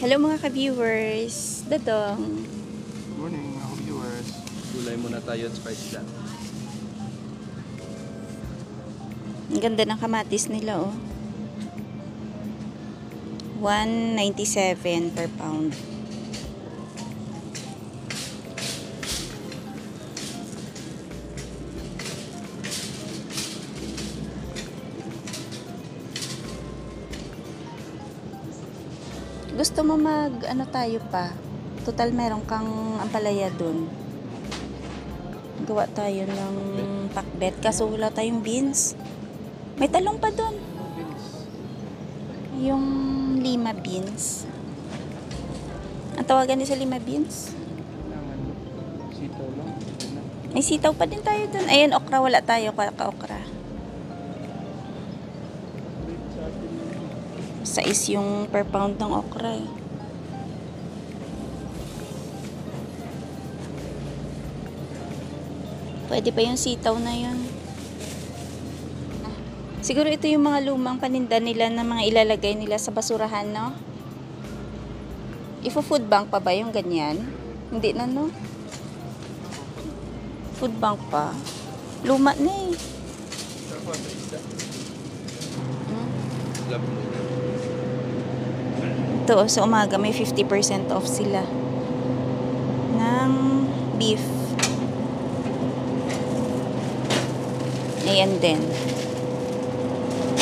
Hello mga ka-viewers. Dodong. Good morning mga viewers. Gulay muna tayo at spice lang. Ang ganda ng kamatis nila oh. 197 per pound. Gusto mo ano tayo pa? Total meron kang ampalaya dun. Gawa tayo ng pakbet kaso wala tayong beans. May talong pa dun. Yung lima beans. Ang tawagan niya sa lima beans? Sitaw lang. May sitaw pa din tayo dun. Ayan, okra. Wala tayo ka-okra. 6 yung per pound ng okra eh. Pwede pa yung sitaw na yun. Siguro ito yung mga lumang paninda nila na mga ilalagay nila sa basurahan, no? Ifo-food bank pa ba yung ganyan? Hindi na, no? Food bank pa. Luma na eh. Ito, sa umaga may 50% off sila ng beef. Ayan din.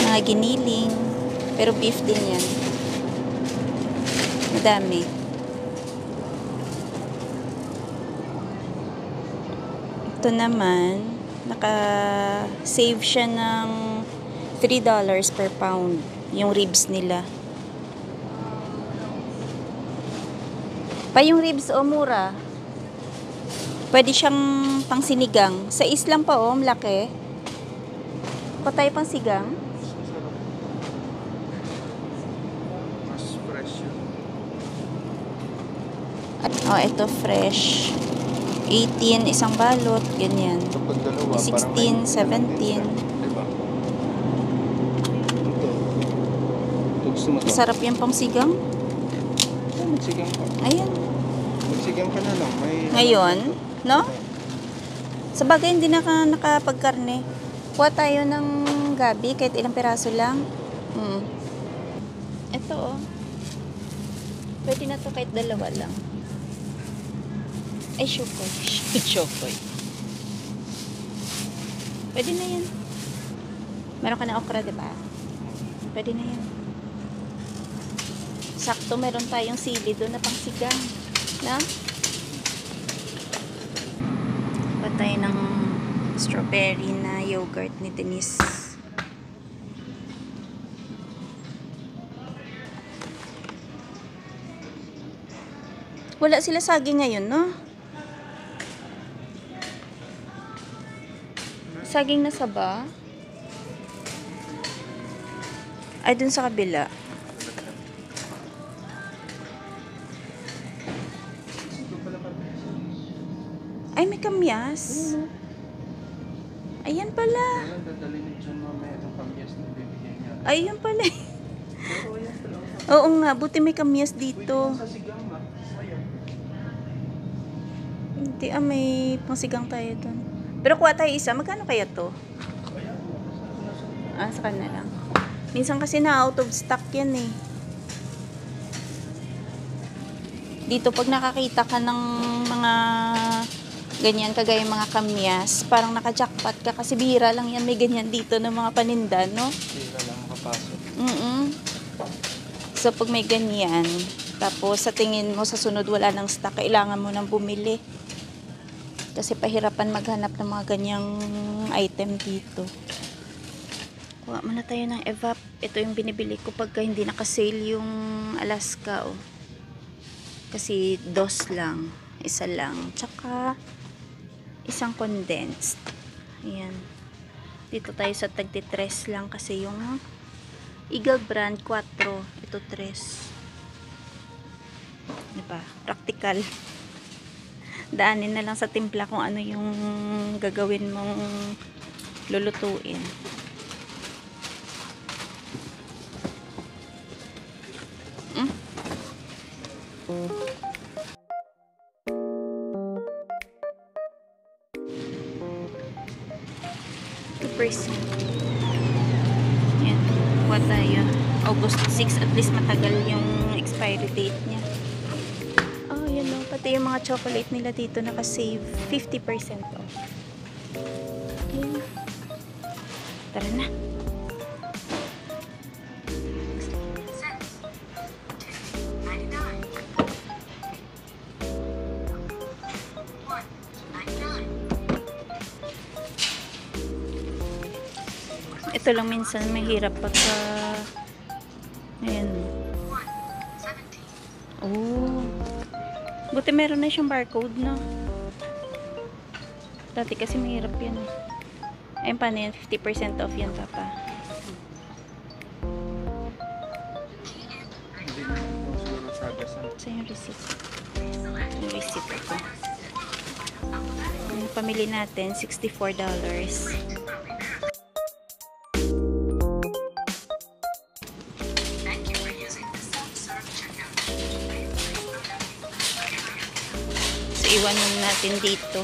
Mga giniling. Pero beef din yan. Madami. Ito naman, naka-save siya ng $3 per pound. Yung ribs nila. Pa yung ribs o mura. Pwede siyang pang sinigang. Sa islang pa o, malaki. Pa tayo pang sigang. Mas fresh yun. Oh, ito fresh. 18, isang balot. Ganyan. Kapag dalawa, 16, 17. Diba? Ito gusto mo to? Sarap yung pang sigang. Magsigang ka. Ayan. Magsigang ka na lang. Ngayon, no? Sa bagay, hindi nakapagkarne. Kuha tayo ng gabi, kahit ilang piraso lang. Ito, oh. Pwede na to kahit dalawa lang. Ay, shukoy. Shukoy. Pwede na yan. Meron ka na okra, diba? Pwede na yan. Sakto, meron tayong sili doon na pangsigang. Na? Patay ng strawberry na yogurt ni Denise. Wala sila saging ngayon, no? Saging na saba. Ay, dun sa kabila. Ay, may kamyas. Ayan pala. Walang dadalhin ni John mamaya itong kamyas na bibigyan niya. Ayun pala. Pero ayan pala. Oo nga, buti may kamyas dito. Sa sigang na. Ayan. Hindi, may pangsigang tayo dun. Pero kuha tayo isa. Magkano kaya to? Sa kanya lang. Minsan kasi na out of stock yan eh. Dito pag nakakita ka ng mga ganyan, kagaya mga kamyas, parang naka-jackpot ka kasi bihira lang yan may ganyan dito ng mga paninda, no? Bihira lang makapasok. So pag may ganyan, tapos sa tingin mo sa sunod wala ng stock, kailangan mo nang bumili. Kasi pahirapan maghanap ng mga ganyang item dito. Kuha muna tayo ng evap. Ito yung binibili ko pagka hindi naka-sale yung Alaska, oh. Kasi dos lang. Isa lang. Tsaka isang condensed. Ayan. Dito tayo sa tagti-3 lang kasi yung Eagle brand 4. Ito 3. Diba? Practical. Daanin na lang sa timpla kung ano yung gagawin mong lulutuin. %. Yan. Kuha tayo. August 6. At least matagal yung expiry date niya. Oh, yun o. Pati yung mga chocolate nila dito nakasave 50% off. Yan. Tara na. Ito lang minsan mahirap pagka ayan. Oh. Buti meron na siyang barcode, no? Dati kasi mahirap yan. Ayun, paano yan? 50% off yan, papa. Hindi mo siguro sagasan. So, yung receipt. Yung receipt ito. Yung pamili natin, $64. So, iwan muna natin dito.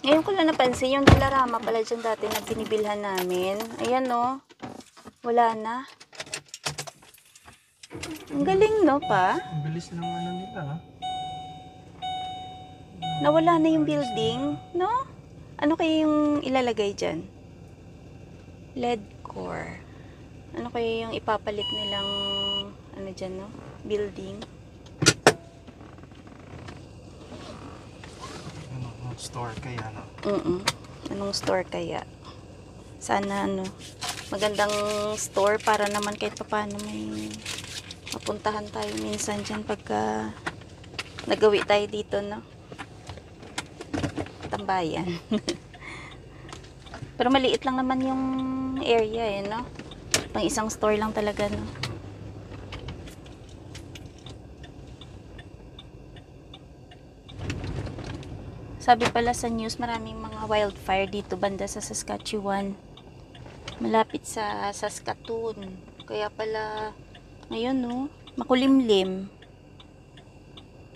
Ngayon ko lang napansin, yung Dilarama pala dyan dati na binibilhan namin. Ayan, no. Wala na. Ang galing, no, pa? Ang bilis ng ano nila, ha? Nawala na yung building, no? Ano kaya yung ilalagay dyan? LED core. Ano kaya yung ipapalit nilang, ano dyan, no? Building. Store kaya, no? Anong store kaya? Sana ano, magandang store para naman kahit paano may mapuntahan tayo minsan dyan pagka nagawi tayo dito, no? Tambayan. Pero maliit lang naman yung area, no? Pang isang store lang talaga, no? Sabi pala sa news, maraming mga wildfire dito banda sa Saskatchewan. Malapit sa Saskatoon. Kaya pala, ngayon, no, makulimlim.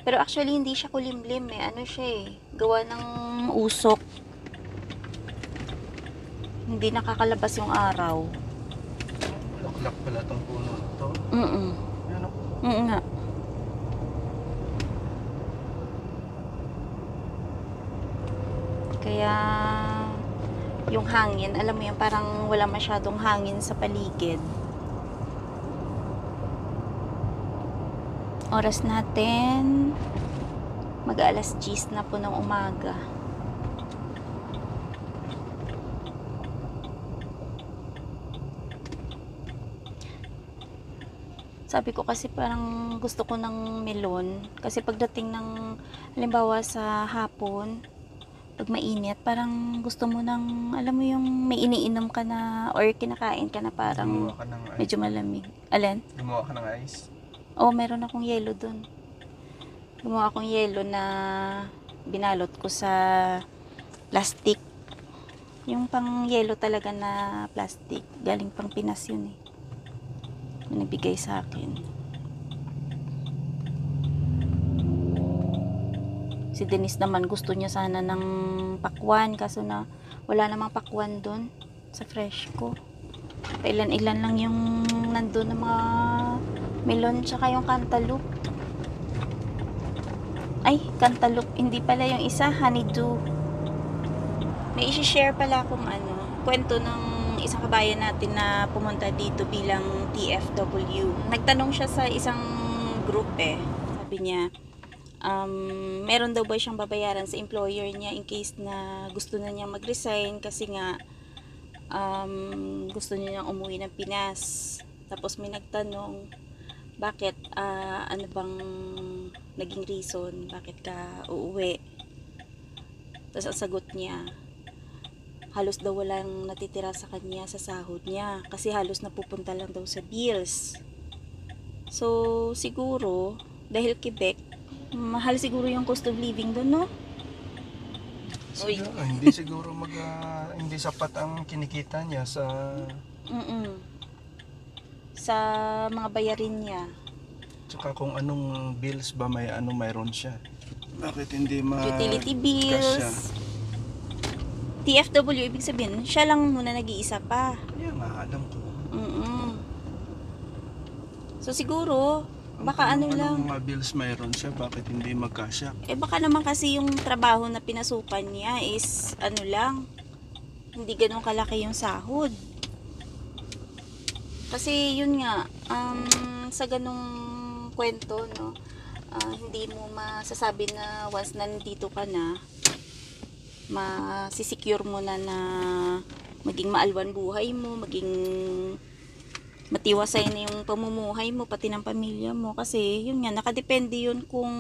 Pero actually, hindi siya kulimlim, eh. Ano siya, eh. Gawa ng usok. Hindi nakakalabas yung araw. Laklak pala tong puno to. Yan, ako. Nga. Kaya yung hangin, alam mo yun, parang wala masyadong hangin sa paligid. Oras natin mag-alas 10 na po ng umaga. Sabi ko kasi parang gusto ko ng melon kasi pagdating ng halimbawa sa hapon pag mainit, parang gusto mo ng, alam mo yung may iniinom ka na or kinakain ka na parang Gumawa ka ng ice. medyo malamig. Alin? Gumawa ka ng ice. Oh, meron akong yelo dun. Gumawa akong yelo na binalot ko sa plastic. Yung pang yelo talaga na plastic. Galing pang Pinas yun, eh. Yung nagbigay sa akin. Si Denise naman gusto niya sana ng pakwan kaso na wala namang pakwan doon sa fresh ko. Ilan-ilan lang yung nandun ng mga melon tsaka yung cantaloupe. Ay, cantaloupe. Hindi pala yung isa, honeydew. May isi-share pala akong kwento ng isang kabayan natin na pumunta dito bilang TFW. Nagtanong siya sa isang group, eh. Sabi niya, meron daw ba siyang babayaran sa employer niya in case na gusto na niyang mag-resign kasi nga gusto niya niyang umuwi ng Pinas. Tapos may nagtanong, bakit, ano bang naging reason, bakit ka uuwi? Tapos ang sagot niya, halos daw walang natitira sa kanya sa sahod niya kasi halos napupunta lang daw sa bills. So, siguro, dahil Quebec, mahal siguro yung cost of living doon, no? Uy. Hindi siguro hindi sapat ang kinikita niya sa Sa mga bayarin niya. tsaka kung anong bills ba mayroon siya. Bakit hindi Utility kasya? bills. TFW, ibig sabihin, siya lang muna nag-iisa pa. Kaya nga, alam ko. So siguro, baka ano lang. Anong mga bills mayroon siya, bakit hindi magkasya? Baka naman kasi yung trabaho na pinasukan niya is ano lang, hindi ganun kalaki yung sahod. Kasi yun nga, sa ganung kwento, no, hindi mo masasabi na once na nandito ka na, masisecure mo na maging maalwan buhay mo, maging matiwasay na yung pamumuhay mo, pati ng pamilya mo. Kasi yun nga, nakadepende yun kung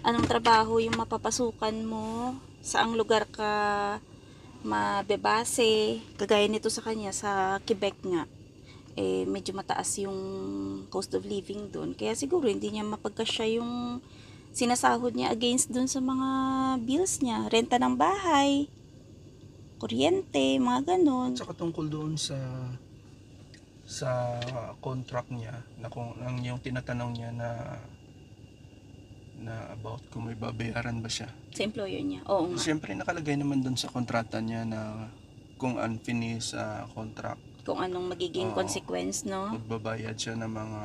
anong trabaho yung mapapasukan mo, saang lugar ka mabebase. Kagaya nito sa kanya, sa Quebec nga, medyo mataas yung cost of living doon. Kaya siguro hindi niya mapagkasya yung sinasahod niya against doon sa mga bills niya. Renta ng bahay, kuryente, mga ganun. Tsaka tungkol doon sa contract niya, na kung yung tinatanong niya na about kung may babayaran ba siya. Sa employer niya, oo nga. Siyempre nakalagay naman doon sa kontrata niya na kung unfinished contract, Kung anong magiging consequence, no? magbabayad siya ng mga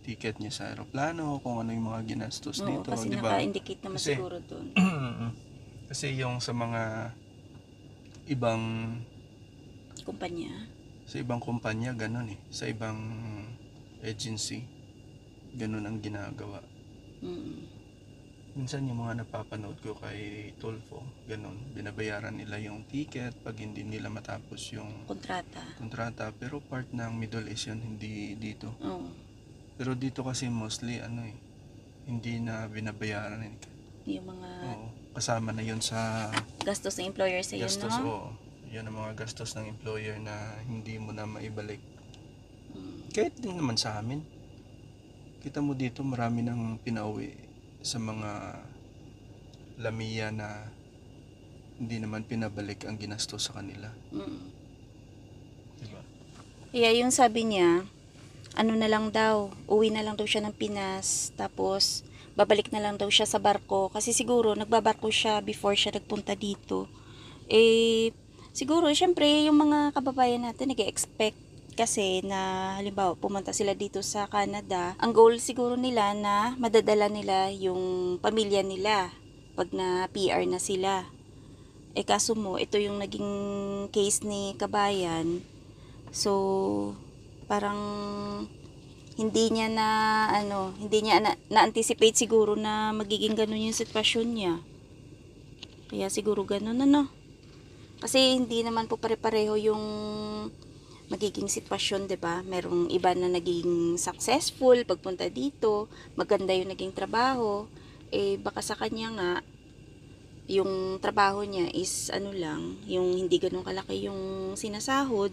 ticket niya sa aeroplano, kung ano yung mga ginastos Oo, dito, kasi di ba? naka-indicate naman Kasi- siguro doon. Kasi yung sa mga ibang kumpanya, ganun eh. Sa ibang agency, ganun ang ginagawa. Minsan yung mga napapanood ko kay Tulfo, ganun, binabayaran nila yung ticket pag hindi nila matapos yung kontrata. Pero part ng Middle East yun, hindi dito. Oo. Pero dito kasi mostly hindi na binabayaran Yung mga Oo, kasama na yun sa gastos ng employer sa iyo, gastos. no? Oo, yan ang mga gastos ng employer na hindi mo na maibalik. Mm. Kahit din naman sa amin, kita mo dito marami nang pinauwi sa mga Lamia na hindi naman pinabalik ang ginastos sa kanila. Diba? Kaya yung sabi niya, ano na lang daw, uwi na lang daw siya ng Pinas, tapos babalik na lang daw siya sa barko. Kasi siguro, nagbabarko siya before siya nagpunta dito. Siguro, syempre, yung mga kababayan natin nag-expect kasi na halimbawa pumunta sila dito sa Canada, ang goal siguro nila na madadala nila yung pamilya nila pag na PR na sila. Kaso mo, ito yung naging case ni Kabayan. So, parang hindi niya na-anticipate siguro na magiging ganun yung sitwasyon niya. Kaya siguro ganun, Kasi hindi naman po pare-pareho yung magiging sitwasyon, 'di ba? Merong iba na naging successful pagpunta dito, maganda yung naging trabaho, baka sa kanya nga yung trabaho niya is yung hindi ganoon kalaki yung sinasahod,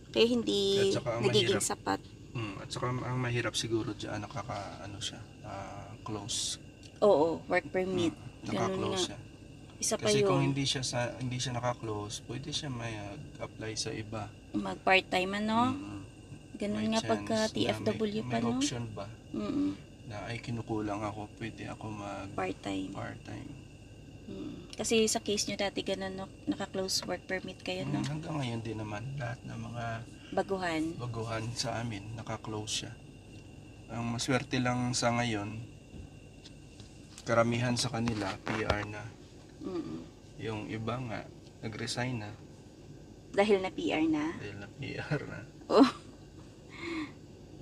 kaya hindi At saka ang nagiging mahirap. sapat. At saka ang mahirap siguro diyan close. Oo, work permit. Ganun Naka-close nga. siya. Isa pa Kasi kung yun, hindi siya naka-close, pwede siya mag-apply sa iba. mag part-time Ganun May nga chance pagka na TFW pa, may no? option ba Mm-mm. na kinukulang ako, pwede ako Part-time. part-time. Kasi sa case nyo dati ganun, no? Naka-close work permit kayo, no? Hanggang ngayon din naman, lahat ng mga Baguhan. sa amin, naka-close siya. Ang maswerte lang sa ngayon, karamihan sa kanila, PR na. Yung iba nga, nag-resign na Dahil na PR na. dahil na PR na. Oh.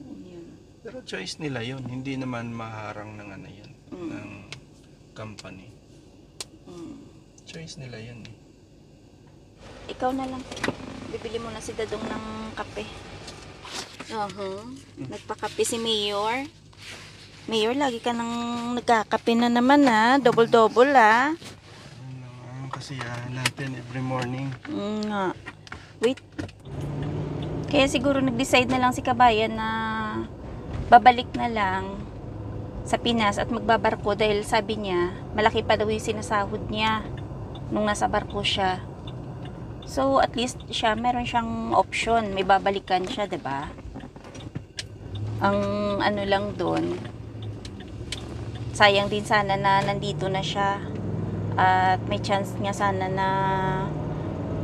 Yun. Pero choice nila yun, hindi naman maharang ng yan, ng company. Choice nila yun eh. Ikaw na lang. Bibili mo na si Dadong ng kape. Nagpakape si Mayor. Mayor, lagi ka nang nagkakape na naman, Double-double, Ang kasiyahan natin every morning. Nga. Wait. Kaya siguro nag-decide na lang si Kabayan na babalik na lang sa Pinas at magbabarko dahil sabi niya, malaki pa daw yung sinasahod niya nung nasa barko siya. So, at least siya, meron siyang option. May babalikan siya, 'di ba? Ang ano lang doon, sayang din sana na nandito na siya. At may chance niya sana na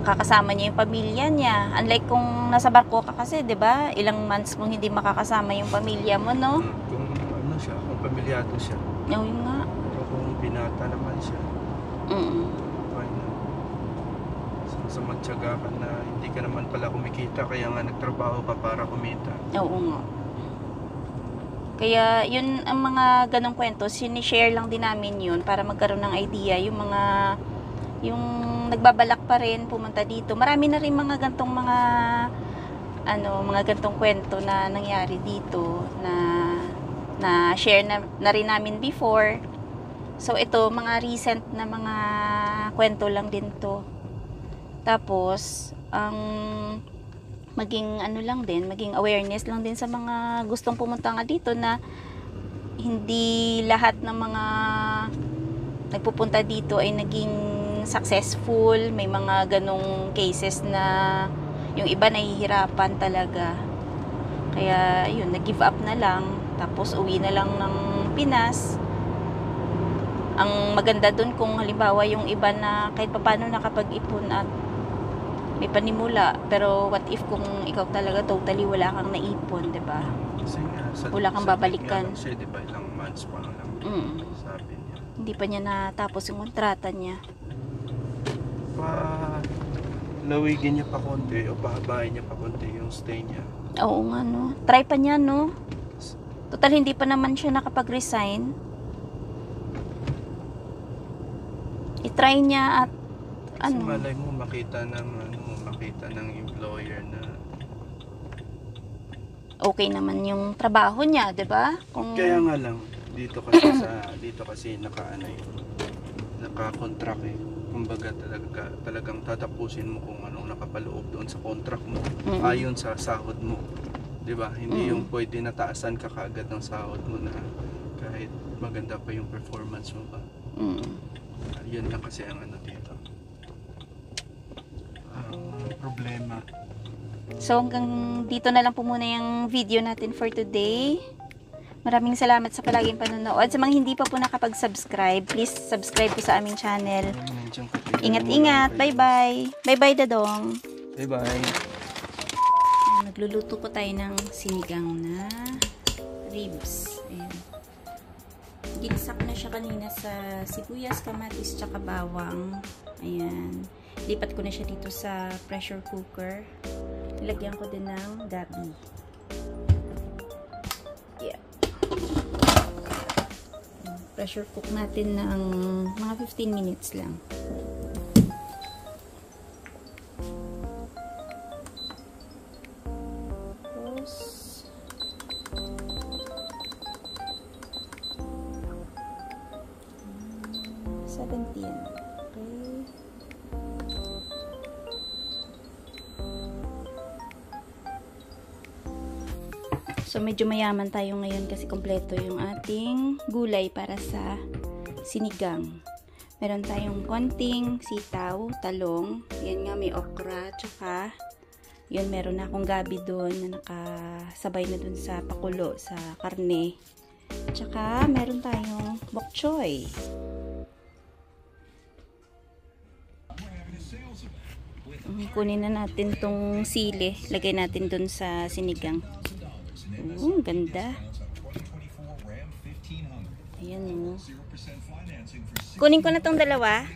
kakasama niya yung pamilya niya. Unlike kung nasa barko ka kasi, 'di ba? Ilang months mong hindi makakasama yung pamilya mo, no? Kung ano siya, kung pamilyado siya. Oo nga. Pero kung binata naman siya, fine na. Sa matyaga ka na hindi ka naman pala kumikita, kaya nga nagtrabaho ka para kumita. Oo nga. Kaya yun ang mga ganong kwento, sinishare lang din namin yun para magkaroon ng idea yung mga yung nagbabalak pa rin pumunta dito. Marami na rin mga gantong mga gantong kwento na nangyari dito na share na rin namin before. So ito mga recent na mga kwento lang din to. Tapos maging maging awareness lang din sa mga gustong pumunta nga dito na hindi lahat ng mga nagpupunta dito ay naging successful. May mga ganong cases na yung iba nahihirapan talaga. Kaya yun, nag-give up na lang. Tapos uwi na lang ng Pinas. Ang maganda dun kung halimbawa yung iba na kahit paano nakapag-ipon at may panimula, pero what if kung ikaw talaga totally wala kang naipon, 'di ba? Kasi nga, Wala kang babalikan. Siya, di ba, ilang months pa lang sabi niya. Hindi pa niya natapos yung kontrata niya. Lawigin niya pa konti o pahabain niya pa konti yung stay niya. Oo nga, no? Try pa niya, no? Total, hindi pa naman siya nakapag-resign. I-try niya at Kasi malay mo makita ng employer na okay naman yung trabaho niya, 'di ba? Kaya nga lang dito kasi naka-contract eh. Kumbaga talagang tatapusin mo kung anong nakapaloob doon sa contract mo ayon sa sahod mo. 'Di ba? Hindi yung pwede na taasan ka kaagad ng sahod mo na kahit maganda pa yung performance mo pa. Yun lang kasi ang ano dito. Problema. So hanggang dito na lang po muna yung video natin for today. Maraming salamat sa palaging panonood. Sa mga hindi pa po nakapag-subscribe, please subscribe po sa aming channel. Ingat-ingat. Bye-bye. Bye-bye, Dadong. Bye-bye. Nagluluto po tayo ng sinigang na ribs. Ayan. Ginisak na siya kanina sa sibuyas, kamatis, tsaka bawang. Ayan. Lipat ko na siya dito sa pressure cooker. Ilagyan ko din ng gabi. Yeah. Pressure cook natin ng mga 15 minutes lang. Tapos 17. Okay. So, medyo mayaman tayo ngayon kasi kompleto yung ating gulay para sa sinigang. Meron tayong konting sitaw, talong. Yan nga, may okra, tsaka yun, meron na akong gabi doon na nakasabay na doon sa pakulo, sa karne. Tsaka, meron tayong bok choy. Kunin na natin tong sili. Lagay natin doon sa sinigang. Ganda. Ayan o. Kunin ko na tong dalawa.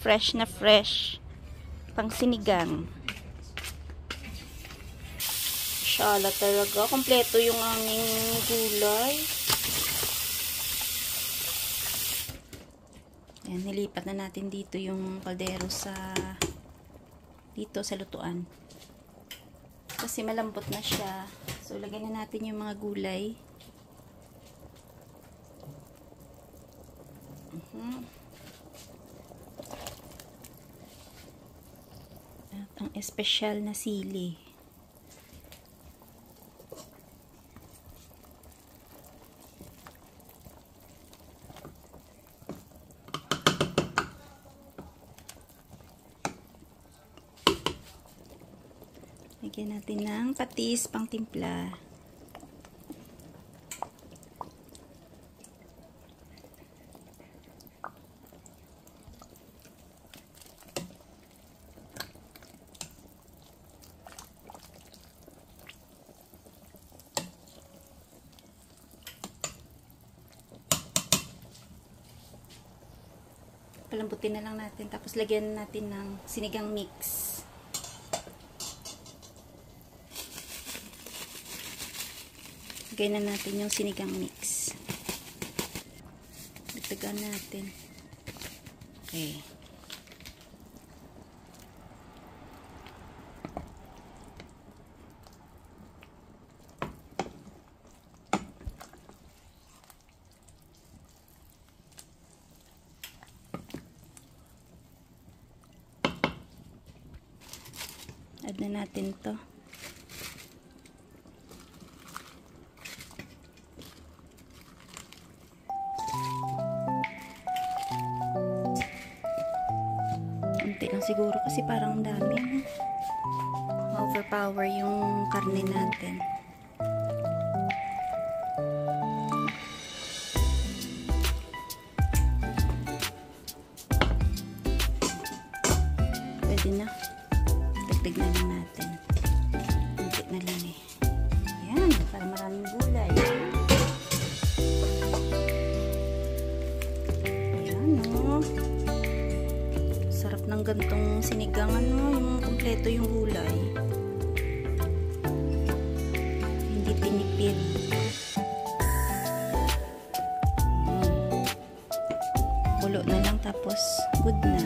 Fresh na fresh. Pang sinigang. Shala talaga. Kompleto yung aming gulay. Ayan, nilipat na natin dito yung kaldero dito sa lutuan. Kasi malambot na siya. So, lagyan na natin yung mga gulay. At ang espesyal na sili. Lagyan natin ng patis pang timpla. Palambutin na lang natin. Tapos lagyan natin ng sinigang mix. Lagyan na natin yung sinigang mix. Dagdagan natin. Okay. Add na natin to. Unti lang siguro kasi parang dami. Overpower yung karne natin. Pwede na. Dagdag na lang natin. Unti na lang eh. Ayan, para maraming gulay. Ayan o. Sarap ng gantong sinigang yung kompleto yung gulay. Hindi tinipid. Kulo na lang tapos good na.